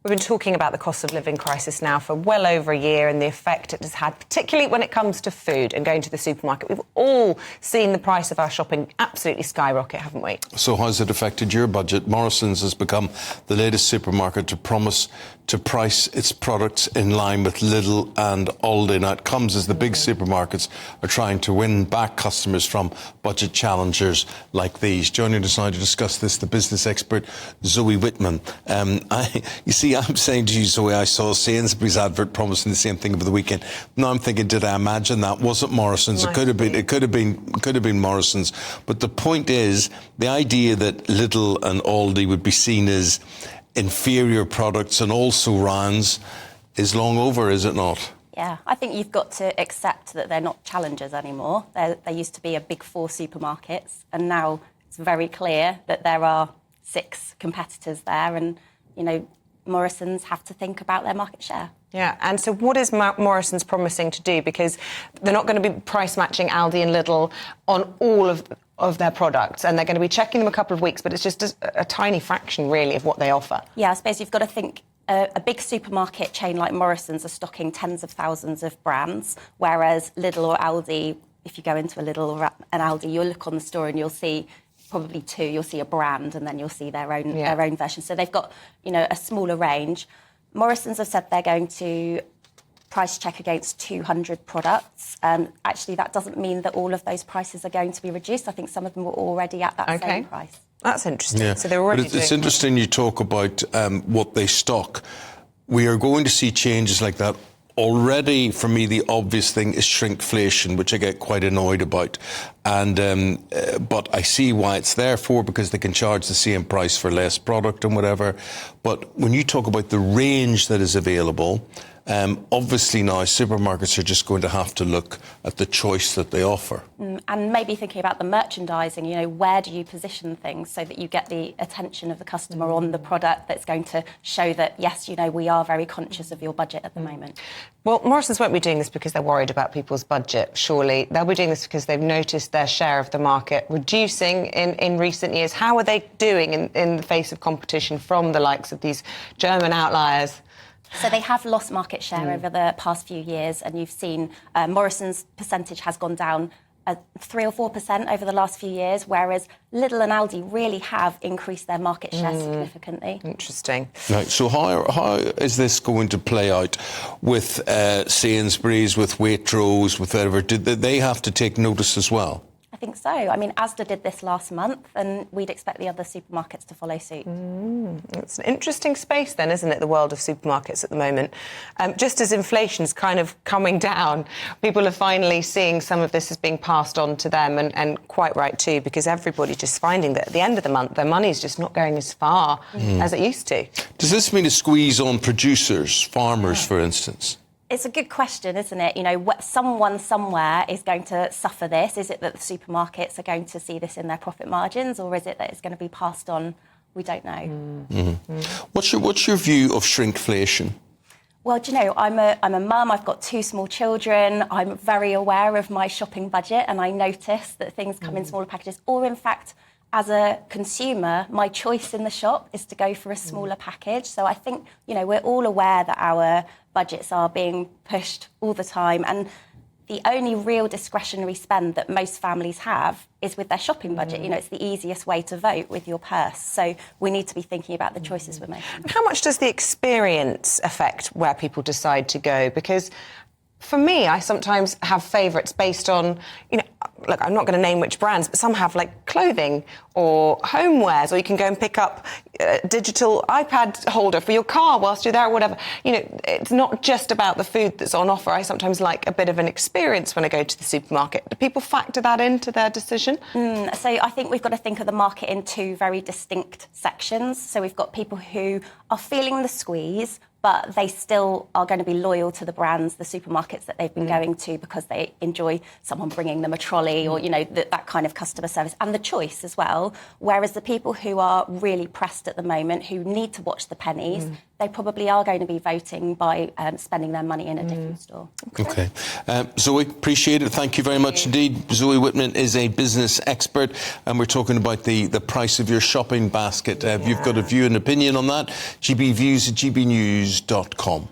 We've been talking about the cost of living crisis now for well over a year and the effect it has had, particularly when it comes to food and going to the supermarket. We've all seen the price of our shopping absolutely skyrocket, haven't we? So how's it affected your budget? Morrisons has become the latest supermarket to promise to price its products in line with Lidl and Aldi. Now, it comes as the big supermarkets are trying to win back customers from budget challengers like these. Joining us now to discuss this, the business expert, Zoe Whitman. I'm saying to you, Zoe, I saw Sainsbury's advert promising the same thing over the weekend. Now I'm thinking, did I imagine that? Was it Morrisons? It could have been Morrisons. But the point is, the idea that Lidl and Aldi would be seen as inferior products and also rounds is long over, is it not? Yeah, I think you've got to accept that they're not challengers anymore. They used to be a big four supermarkets, and now it's very clear that there are 6 competitors there, and, Morrisons have to think about their market share. Yeah, and so what is Morrisons promising to do? Because they're not going to be price matching Aldi and Lidl on all of their products, and they're going to be checking them a couple of weeks, but it's just a tiny fraction, really, of what they offer. Yeah, I suppose you've got to think a big supermarket chain like Morrisons are stocking tens of thousands of brands, whereas Lidl or Aldi, if you go into a Lidl or an Aldi, you'll look on the store and you'll see probably 2. You'll see a brand and then you'll see their own version. So they've got, a smaller range. Morrisons have said they're going to price check against 200 products. Actually, that doesn't mean that all of those prices are going to be reduced. I think some of them were already at that same price. That's interesting. Yeah. So they're already It's interesting you talk about what they stock. We are going to see changes like that. Already, for me, the obvious thing is shrinkflation, which I get quite annoyed about. And but I see why it's there for, because they can charge the same price for less product and whatever. But when you talk about the range that is available, obviously now supermarkets are just going to have to look at the choice that they offer. And maybe thinking about the merchandising, where do you position things so that you get the attention of the customer on the product that's going to show that, yes, we are very conscious of your budget at the moment. Well, Morrisons won't be doing this because they're worried about people's budget, surely. They'll be doing this because they've noticed their share of the market reducing in recent years. How are they doing in the face of competition from the likes of these German outliers? So they have lost market share over the past few years, and you've seen Morrisons' percentage has gone down 3 or 4% over the last few years, whereas Lidl and Aldi really have increased their market share significantly. Interesting. Right, so how is this going to play out with Sainsbury's, with Waitrose, with whatever? Did they have to take notice as well? I think so. I mean, Asda did this last month, and we'd expect the other supermarkets to follow suit. It's an interesting space then, isn't it, the world of supermarkets at the moment? Just as inflation's kind of coming down, people are finally seeing some of this as being passed on to them, and quite right too, because everybody's just finding that at the end of the month, their money's just not going as far as it used to. Does this mean a squeeze on producers, farmers, for instance? It's a good question, isn't it? Someone somewhere is going to suffer this. Is it that the supermarkets are going to see this in their profit margins, or is it that it's going to be passed on? We don't know. What's your view of shrinkflation? Well, I'm a mum. I've got 2 small children. I'm very aware of my shopping budget, and I notice that things come in smaller packages. Or, in fact, as a consumer, my choice in the shop is to go for a smaller package. So I think, we're all aware that our budgets are being pushed all the time. And the only real discretionary spend that most families have is with their shopping budget. It's the easiest way to vote with your purse. So we need to be thinking about the choices we're making. And how much does the experience affect where people decide to go? Because for me, I sometimes have favourites based on, look, I'm not going to name which brands, but some have like clothing or homewares, or you can go and pick up a digital iPad holder for your car whilst you're there or whatever. It's not just about the food that's on offer. I sometimes like a bit of an experience when I go to the supermarket. Do people factor that into their decision? So I think we've got to think of the market in 2 very distinct sections. So we've got people who are feeling the squeeze, but they still are going to be loyal to the brands, the supermarkets that they've been going to, because they enjoy someone bringing them a trolley or, that kind of customer service and the choice as well. Whereas the people who are really pressed at the moment, who need to watch the pennies, they probably are going to be voting by spending their money in a different store. Okay. Zoe, appreciate it. Thank you very much indeed. Zoe Whitman is a business expert, and we're talking about the price of your shopping basket. If you've got a view and opinion on that, gbviews@gbnews.com.